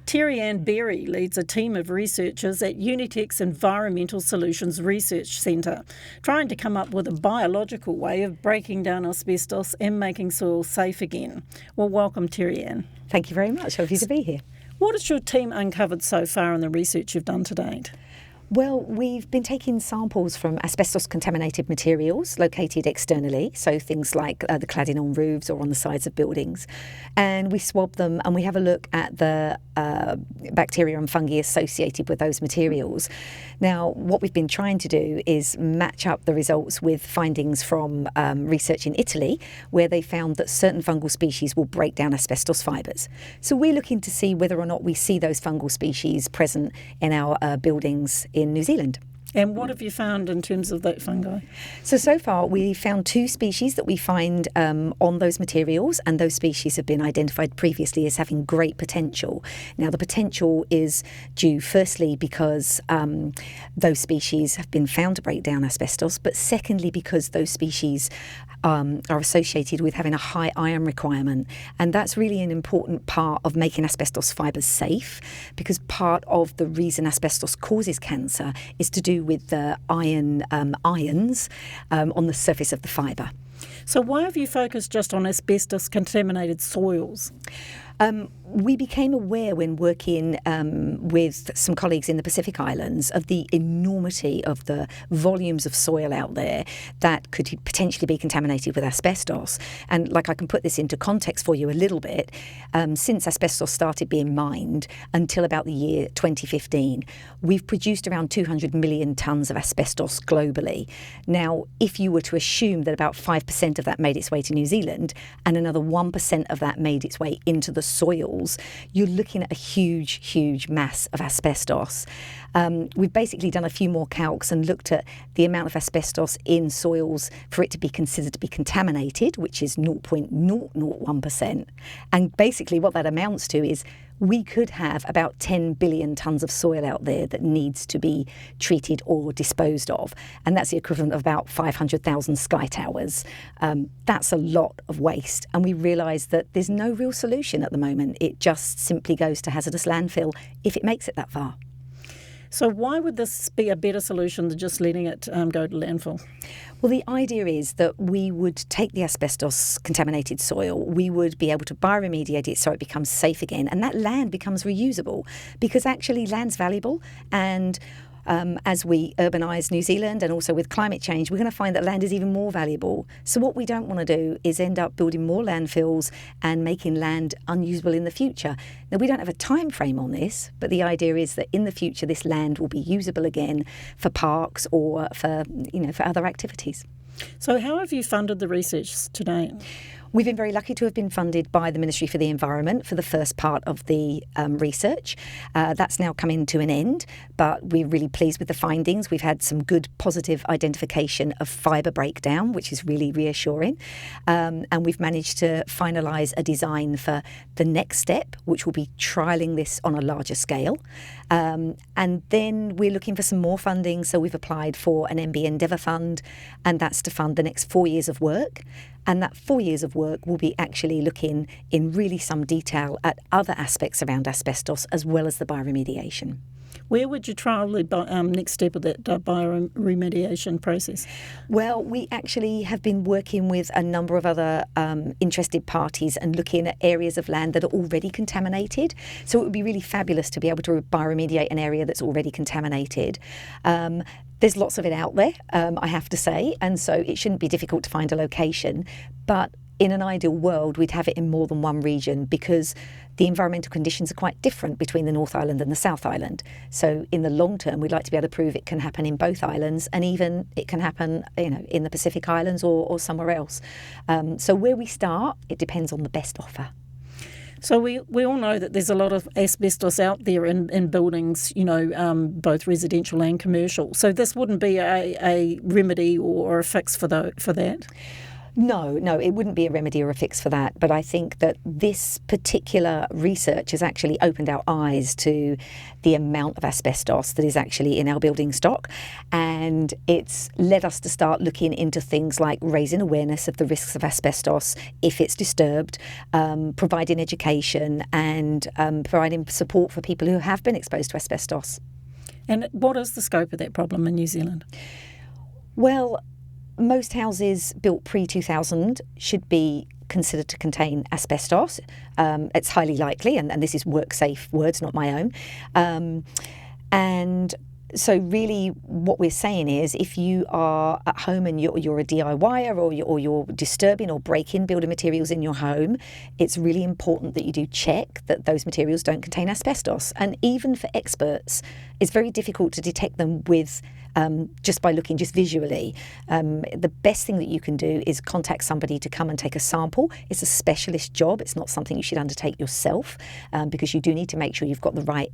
Terry Ann Berry leads a team of researchers at Unitec's Environmental Solutions Research Centre, trying to come up with a biological way of breaking down asbestos and making soil safe again. Well, welcome, Terry Ann. Thank you very much. Happy to be here. What has your team uncovered so far in the research you've done to date? Well, we've been taking samples from asbestos-contaminated materials located externally, so things like the cladding on roofs or on the sides of buildings, and we swab them and we have a look at the bacteria and fungi associated with those materials. Now, what we've been trying to do is match up the results with findings from research in Italy, where they found that certain fungal species will break down asbestos fibres. So we're looking to see whether or not we see those fungal species present in our buildings in New Zealand. And what have you found in terms of that fungi? So far we found 2 species that we find on those materials, and those species have been identified previously as having great potential. Now, the potential is due firstly because those species have been found to break down asbestos, but secondly because those species are associated with having a high iron requirement, and that's really an important part of making asbestos fibres safe, because part of the reason asbestos causes cancer is to do with the ions on the surface of the fibre. So why have you focused just on asbestos contaminated soils? We became aware when working with some colleagues in the Pacific Islands of the enormity of the volumes of soil out there that could potentially be contaminated with asbestos. And I can put this into context for you a little bit. Since asbestos started being mined until about the year 2015, we've produced around 200 million tonnes of asbestos globally. Now, if you were to assume that about 5% of that made its way to New Zealand and another 1% of that made its way into the soils, you're looking at a huge mass of asbestos. We've basically done a few more calcs and looked at the amount of asbestos in soils for it to be considered to be contaminated, which is 0.001%. And basically what that amounts to is we could have about 10 billion tonnes of soil out there that needs to be treated or disposed of. And that's the equivalent of about 500,000 sky towers. That's a lot of waste. And we realised that there's no real solution at the moment. It just simply goes to hazardous landfill if it makes it that far. So why would this be a better solution than just letting it go to landfill? Well, the idea is that we would take the asbestos-contaminated soil, we would be able to bioremediate it so it becomes safe again, and that land becomes reusable, because actually land's valuable, and as we urbanise New Zealand and also with climate change, we're going to find that land is even more valuable. So what we don't want to do is end up building more landfills and making land unusable in the future. Now, we don't have a time frame on this, but the idea is that in the future this land will be usable again for parks or for other activities. So how have you funded the research today? We've been very lucky to have been funded by the Ministry for the Environment for the first part of the research. That's now coming to an end, but we're really pleased with the findings. We've had some good positive identification of fibre breakdown, which is really reassuring. And we've managed to finalise a design for the next step, which will be trialling this on a larger scale. And then we're looking for some more funding. So we've applied for an MB Endeavour Fund, and that's to fund the next 4 years of work. And that 4 years of work will be actually looking in really some detail at other aspects around asbestos as well as the bioremediation. Where would you trial the next step of that bioremediation process? Well, we actually have been working with a number of other interested parties and looking at areas of land that are already contaminated. So it would be really fabulous to be able to bioremediate an area that's already contaminated. There's lots of it out there, I have to say, and so it shouldn't be difficult to find a location. But in an ideal world, we'd have it in more than one region, because the environmental conditions are quite different between the North Island and the South Island. So in the long term, we'd like to be able to prove it can happen in both islands, and even it can happen, in the Pacific Islands or somewhere else. So where we start, it depends on the best offer. So we all know that there's a lot of asbestos out there in buildings, both residential and commercial. So this wouldn't be a remedy or a fix for that? No, it wouldn't be a remedy or a fix for that. But I think that this particular research has actually opened our eyes to the amount of asbestos that is actually in our building stock. And it's led us to start looking into things like raising awareness of the risks of asbestos if it's disturbed, providing education and providing support for people who have been exposed to asbestos. And what is the scope of that problem in New Zealand? Well, most houses built pre-2000 should be considered to contain asbestos. It's highly likely, and this is work-safe words, not my own. And so really what we're saying is if you are at home and you're a DIYer or you're disturbing or breaking building materials in your home, it's really important that you do check that those materials don't contain asbestos. And even for experts, it's very difficult to detect them with just by looking just visually. The best thing that you can do is contact somebody to come and take a sample. It's a specialist job. It's not something you should undertake yourself because you do need to make sure you've got the right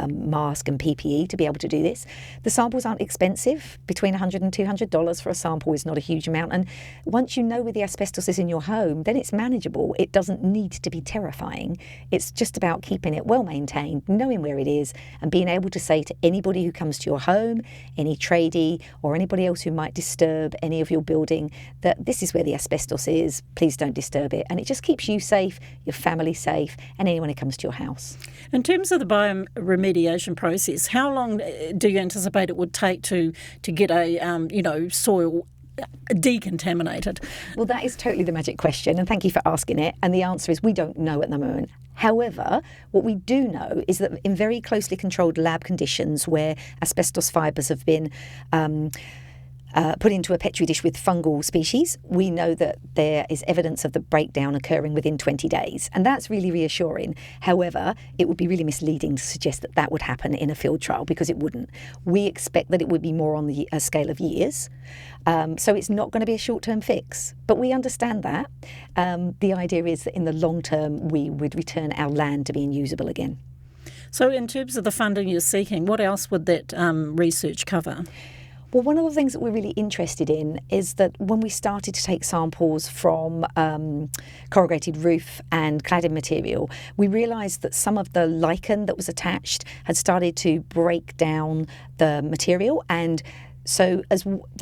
mask and PPE to be able to do this. The samples aren't expensive. Between $100 and $200 for a sample is not a huge amount. And once you know where the asbestos is in your home, then it's manageable. It doesn't need to be terrifying. It's just about keeping it well maintained, knowing where it is, and being able to say to anybody who comes to your home, any tradie or anybody else who might disturb any of your building, that this is where the asbestos is, please don't disturb it. And it just keeps you safe, your family safe, and anyone who comes to your house. In terms of the bioremediation process, how long do you anticipate it would take to get a soil decontaminated? Well, that is totally the magic question, and thank you for asking it. And the answer is we don't know at the moment. However, what we do know is that in very closely controlled lab conditions where asbestos fibres have been put into a petri dish with fungal species, we know that there is evidence of the breakdown occurring within 20 days. And that's really reassuring. However, it would be really misleading to suggest that that would happen in a field trial because it wouldn't. We expect that it would be more on the scale of years. So it's not going to be a short-term fix. But we understand that. The idea is that in the long term, we would return our land to being usable again. So in terms of the funding you're seeking, what else would that research cover? Well, one of the things that we're really interested in is that when we started to take samples from corrugated roof and cladding material, we realised that some of the lichen that was attached had started to break down the material, and so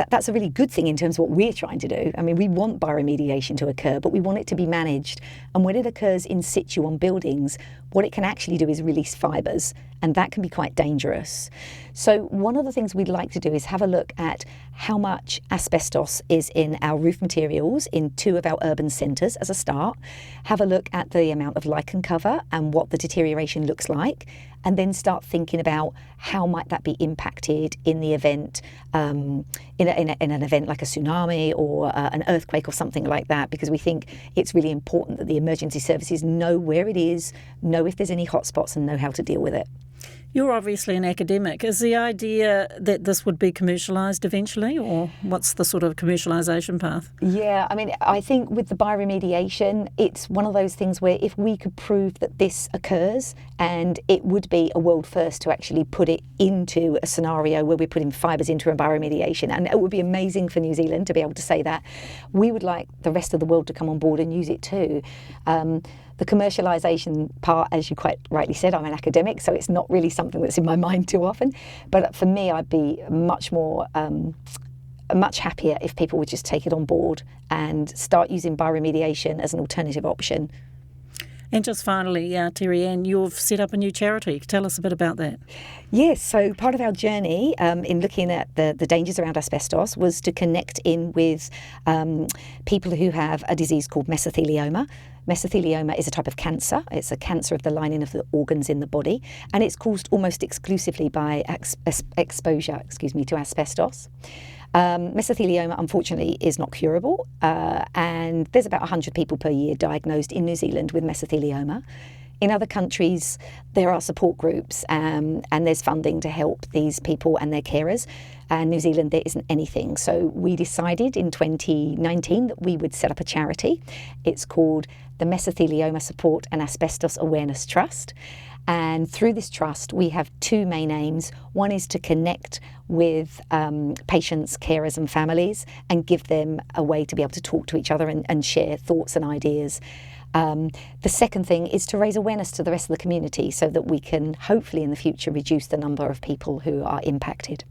that's a really good thing in terms of what we're trying to do. I mean, we want bioremediation to occur, but we want it to be managed. And when it occurs in situ on buildings, what it can actually do is release fibres, and that can be quite dangerous. So one of the things we'd like to do is have a look at how much asbestos is in our roof materials in 2 of our urban centres as a start, have a look at the amount of lichen cover and what the deterioration looks like, and then start thinking about how might that be impacted in the event, in an event like a tsunami or an earthquake or something like that, because we think it's really important that the emergency services know where it is, know if there's any hotspots, and know how to deal with it. You're obviously an academic. Is the idea that this would be commercialised eventually, or what's the sort of commercialisation path? Yeah, I mean, I think with the bioremediation, it's one of those things where if we could prove that this occurs, and it would be a world first to actually put it into a scenario where we're putting fibres into a bioremediation, and it would be amazing for New Zealand to be able to say that. We would like the rest of the world to come on board and use it too. The commercialisation part, as you quite rightly said, I'm an academic, so it's not really something that's in my mind too often. But for me, I'd be much happier if people would just take it on board and start using bioremediation as an alternative option. And just finally, Terry-Ann, you've set up a new charity. Tell us a bit about that. Yes, so part of our journey in looking at the dangers around asbestos was to connect in with people who have a disease called mesothelioma. Mesothelioma is a type of cancer. It's a cancer of the lining of the organs in the body, and it's caused almost exclusively by exposure to asbestos. Mesothelioma, unfortunately, is not curable, and there's about 100 people per year diagnosed in New Zealand with mesothelioma. In other countries, there are support groups and there's funding to help these people and their carers. And New Zealand, there isn't anything. So we decided in 2019 that we would set up a charity. It's called the Mesothelioma Support and Asbestos Awareness Trust. And through this trust, we have two main aims. One is to connect with patients, carers and families and give them a way to be able to talk to each other and share thoughts and ideas. The second thing is to raise awareness to the rest of the community so that we can hopefully in the future reduce the number of people who are impacted.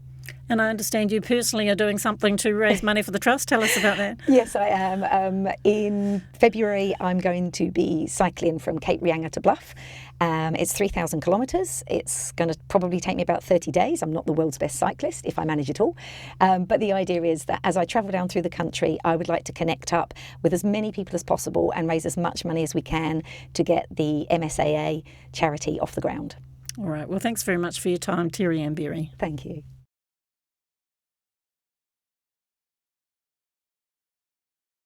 And I understand you personally are doing something to raise money for the trust. Tell us about that. Yes, I am. In February, I'm going to be cycling from Cape Reinga to Bluff. It's 3,000 kilometres. It's going to probably take me about 30 days. I'm not the world's best cyclist, if I manage it all. But the idea is that as I travel down through the country, I would like to connect up with as many people as possible and raise as much money as we can to get the MSAA charity off the ground. All right. Well, thanks very much for your time, Terry Amberry. Thank you.